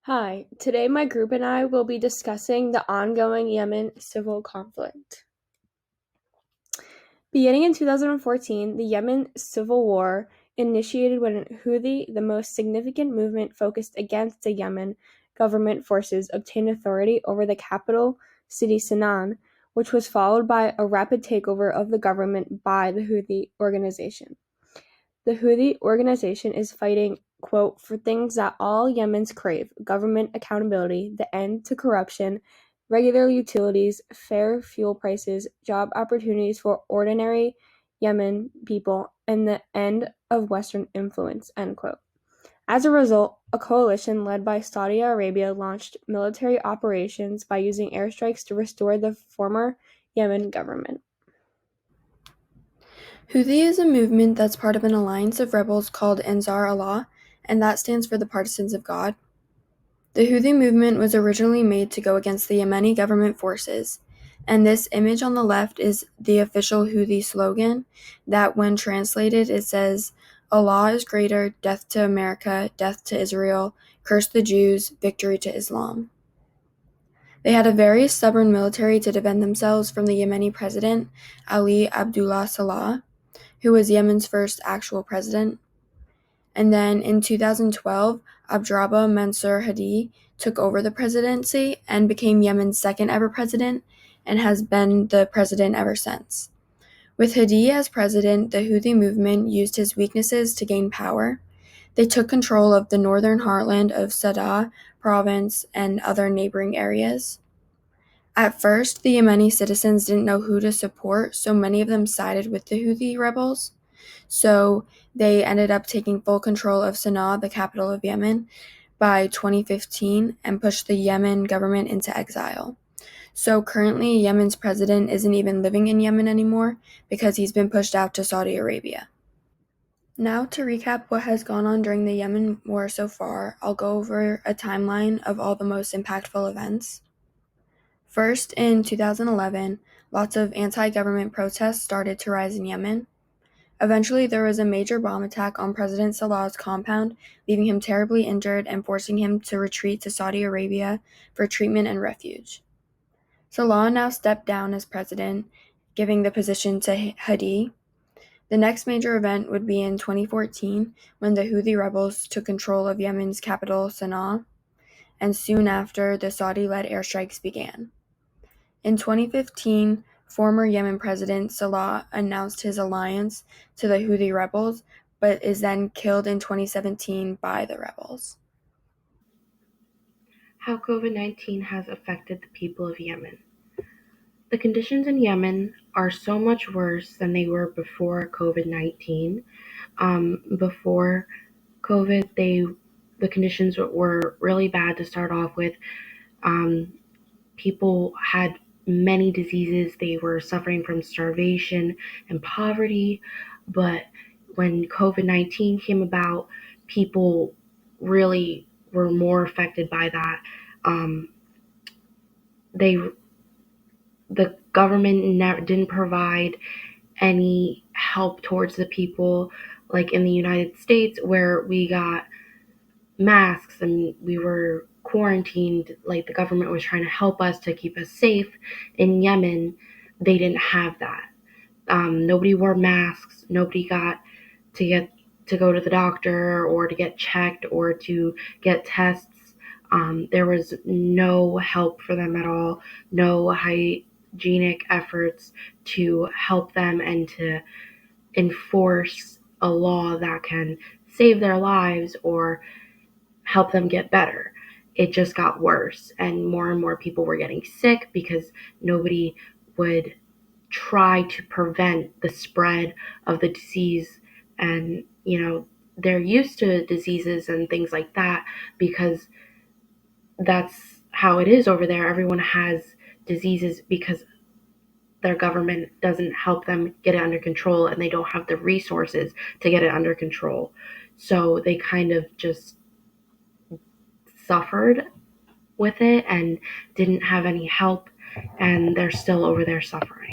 Hi, today my group and I will be discussing the ongoing Yemen civil conflict. Beginning in 2014, the Yemen civil war initiated when Houthi, the most significant movement focused against the Yemen government forces, obtained authority over the capital city Sana'a, which was followed by a rapid takeover of the government by the Houthi organization. The Houthi organization is fighting, quote, for things that all Yemens crave: government accountability, the end to corruption, regular utilities, fair fuel prices, job opportunities for ordinary Yemen people, and the end of Western influence, end quote. As a result, a coalition led by Saudi Arabia launched military operations by using airstrikes to restore the former Yemen government. Houthi is a movement that's part of an alliance of rebels called Ansar Allah, and that stands for the Partisans of God. The Houthi movement was originally made to go against the Yemeni government forces, and this image on the left is the official Houthi slogan that, when translated, it says, "Allah is greater, death to America, death to Israel, curse the Jews, victory to Islam." They had a very stubborn military to defend themselves from the Yemeni president, Ali Abdullah Saleh, who was Yemen's first actual president. And then in 2012, Abdrabbuh Mansour Hadi took over the presidency and became Yemen's second ever president and has been the president ever since. With Hadi as president, the Houthi movement used his weaknesses to gain power. They took control of the northern heartland of Sada province and other neighboring areas. At first, the Yemeni citizens didn't know who to support, so many of them sided with the Houthi rebels. So they ended up taking full control of Sana'a, the capital of Yemen, by 2015 and pushed the Yemen government into exile. So currently, Yemen's president isn't even living in Yemen anymore because he's been pushed out to Saudi Arabia. Now, to recap what has gone on during the Yemen war so far, I'll go over a timeline of all the most impactful events. First, in 2011, lots of anti-government protests started to rise in Yemen. Eventually, there was a major bomb attack on President Saleh's compound, leaving him terribly injured and forcing him to retreat to Saudi Arabia for treatment and refuge. Saleh now stepped down as president, giving the position to Hadi. The next major event would be in 2014, when the Houthi rebels took control of Yemen's capital, Sana'a, and soon after, the Saudi-led airstrikes began. In 2015, former Yemen President Saleh announced his alliance to the Houthi rebels, but is then killed in 2017 by the rebels. How COVID-19 has affected the people of Yemen. The conditions in Yemen are so much worse than they were before COVID-19. Before COVID, the conditions were really bad to start off with. People had many diseases. They were suffering from starvation and poverty. But when COVID-19 came about, people really were more affected by that. Um, they the government didn't provide any help towards the people, like in the United States, where we got masks and we were quarantined. Like, the government was trying to help us to keep us safe. In Yemen, they didn't have that. Nobody wore masks. Nobody got to go to the doctor or to get checked or to get tests. There was no help for them at all. No hygienic efforts to help them and to enforce a law that can save their lives or help them get better. It just got worse, and more people were getting sick because nobody would try to prevent the spread of the disease. And they're used to diseases and things like that because that's how it is over there. Everyone has diseases because their government doesn't help them get it under control, and they don't have the resources to get it under control. So they kind of just suffered with it and didn't have any help, and they're still over there suffering.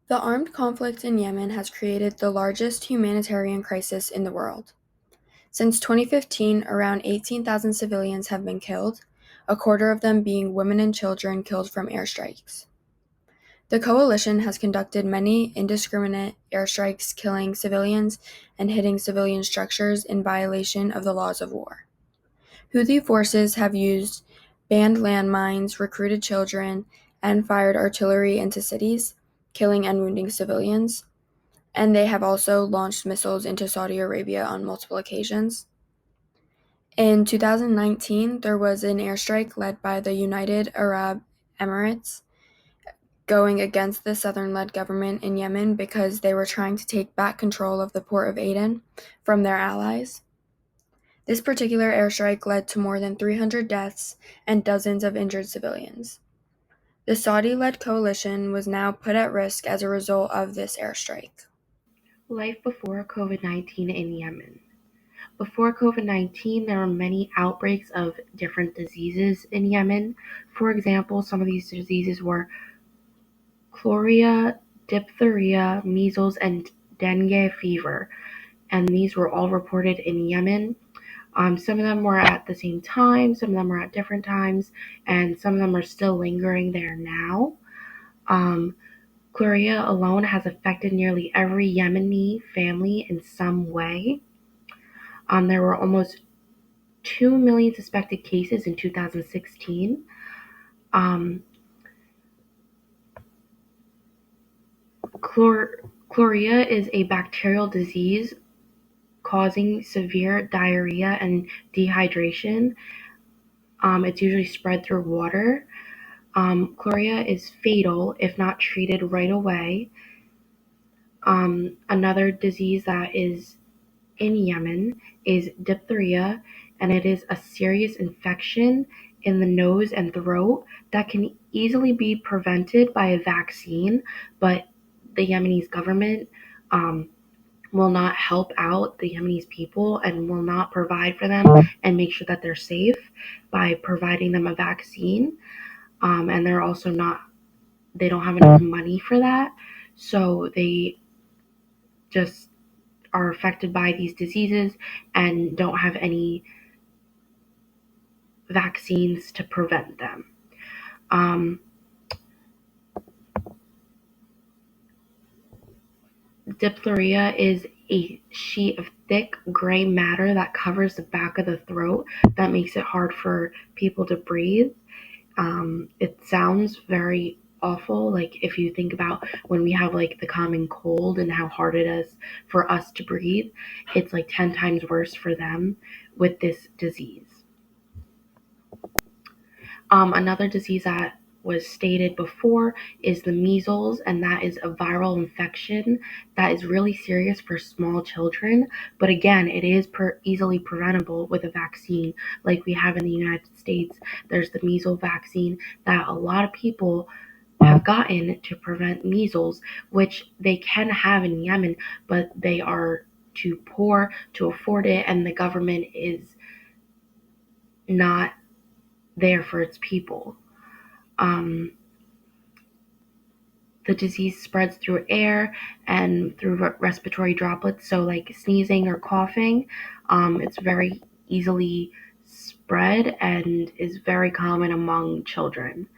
The armed conflict in Yemen has created the largest humanitarian crisis in the world. Since 2015, around 18,000 civilians have been killed, a quarter of them being women and children killed from airstrikes. The coalition has conducted many indiscriminate airstrikes, killing civilians and hitting civilian structures in violation of the laws of war. Houthi forces have used banned landmines, recruited children, and fired artillery into cities, killing and wounding civilians, and they have also launched missiles into Saudi Arabia on multiple occasions. In 2019, there was an airstrike led by the United Arab Emirates going against the Southern-led government in Yemen because they were trying to take back control of the port of Aden from their allies. This particular airstrike led to more than 300 deaths and dozens of injured civilians. The Saudi-led coalition was now put at risk as a result of this airstrike. Life before COVID-19 in Yemen. Before COVID-19, there were many outbreaks of different diseases in Yemen. For example, some of these diseases were cholera, diphtheria, measles, and dengue fever, and these were all reported in Yemen. Some of them were at the same time, some of them were at different times, and some of them are still lingering there now. Um, Cholera alone has affected nearly every Yemeni family in some way. There were almost 2 million suspected cases in 2016. Um, Cholera is a bacterial disease causing severe diarrhea and dehydration. It's usually spread through water. Cholera is fatal if not treated right away. Another disease that is in Yemen is diphtheria, and it is a serious infection in the nose and throat that can easily be prevented by a vaccine, but the Yemeni government um, will not help out the Yemeni people and will not provide for them and make sure that they're safe by providing them a vaccine. And they're also not, they don't have enough money for that. So they just are affected by these diseases and don't have any vaccines to prevent them. Um, Diphtheria is a sheet of thick gray matter that covers the back of the throat that makes it hard for people to breathe. It sounds very awful, like if you think about when we have like the common cold and how hard it is for us to breathe, it's like 10 times worse for them with this disease. Another disease that was stated before is the measles, and that is a viral infection that is really serious for small children. But again, it is easily preventable with a vaccine like we have in the United States. There's the measles vaccine that a lot of people have gotten to prevent measles, which they can have in Yemen, but they are too poor to afford it, and the government is not there for its people. Um, the disease spreads through air and through respiratory droplets, so like sneezing or coughing. It's very easily spread and is very common among children.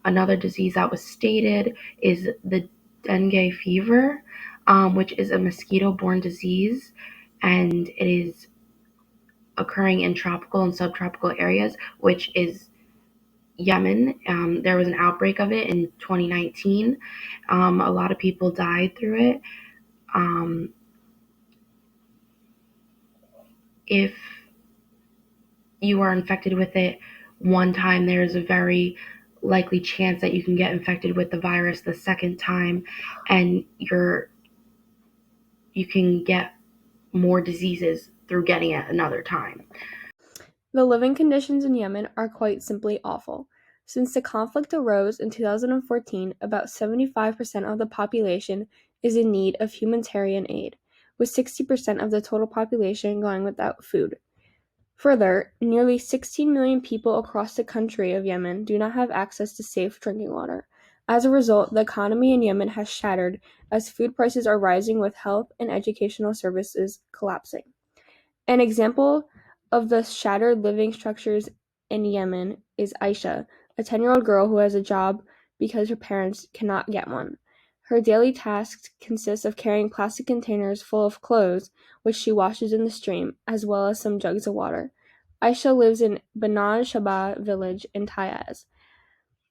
Another disease that was stated is the dengue fever, which is a mosquito-borne disease, and it is occurring in tropical and subtropical areas, which is Yemen. There was an outbreak of it in 2019. A lot of people died through it. Um, if you are infected with it one time, there's a very likely chance that you can get infected with the virus the second time, and you can get more diseases through getting it another time. The living conditions in Yemen are quite simply awful. Since the conflict arose in 2014, about 75% of the population is in need of humanitarian aid, with 60% of the total population going without food. Further, nearly 16 million people across the country of Yemen do not have access to safe drinking water. As a result, the economy in Yemen has shattered as food prices are rising with health and educational services collapsing. An example of the shattered living structures in Yemen is Aisha, a 10-year-old girl who has a job because her parents cannot get one. Her daily tasks consist of carrying plastic containers full of clothes, which she washes in the stream, as well as some jugs of water. Aisha lives in Banan Shaba village in Tayaz.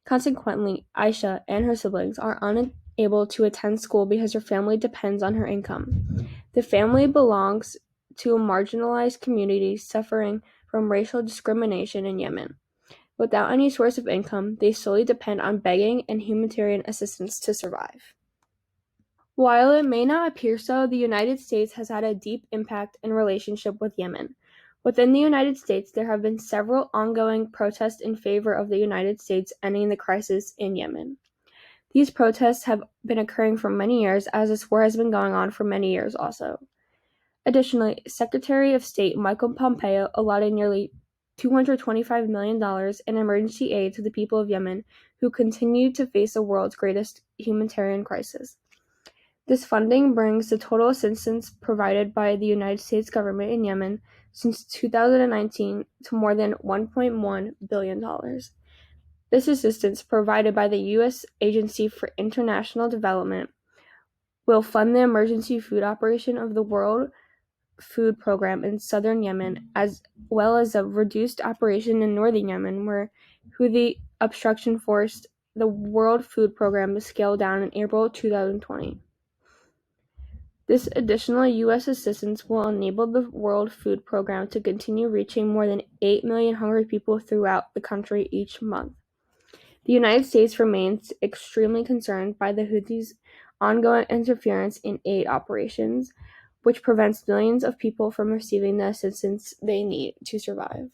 Consequently, Aisha and her siblings are unable to attend school because her family depends on her income. The family belongs to a marginalized community suffering from racial discrimination in Yemen. Without any source of income, they solely depend on begging and humanitarian assistance to survive. While it may not appear so, the United States has had a deep impact in relationship with Yemen. Within the United States, there have been several ongoing protests in favor of the United States ending the crisis in Yemen. These protests have been occurring for many years, as this war has been going on for many years also. Additionally, Secretary of State Michael Pompeo allotted nearly $225 million in emergency aid to the people of Yemen, who continue to face the world's greatest humanitarian crisis. This funding brings the total assistance provided by the United States government in Yemen since 2019 to more than $1.1 billion. This assistance, provided by the U.S. Agency for International Development, will fund the emergency food operation of the World Food Program in southern Yemen, as well as a reduced operation in northern Yemen, where Houthi obstruction forced the World Food Program to scale down in April 2020. This additional U.S. assistance will enable the World Food Program to continue reaching more than 8 million hungry people throughout the country each month. The United States remains extremely concerned by the Houthis' ongoing interference in aid operations, which prevents millions of people from receiving the assistance they need to survive.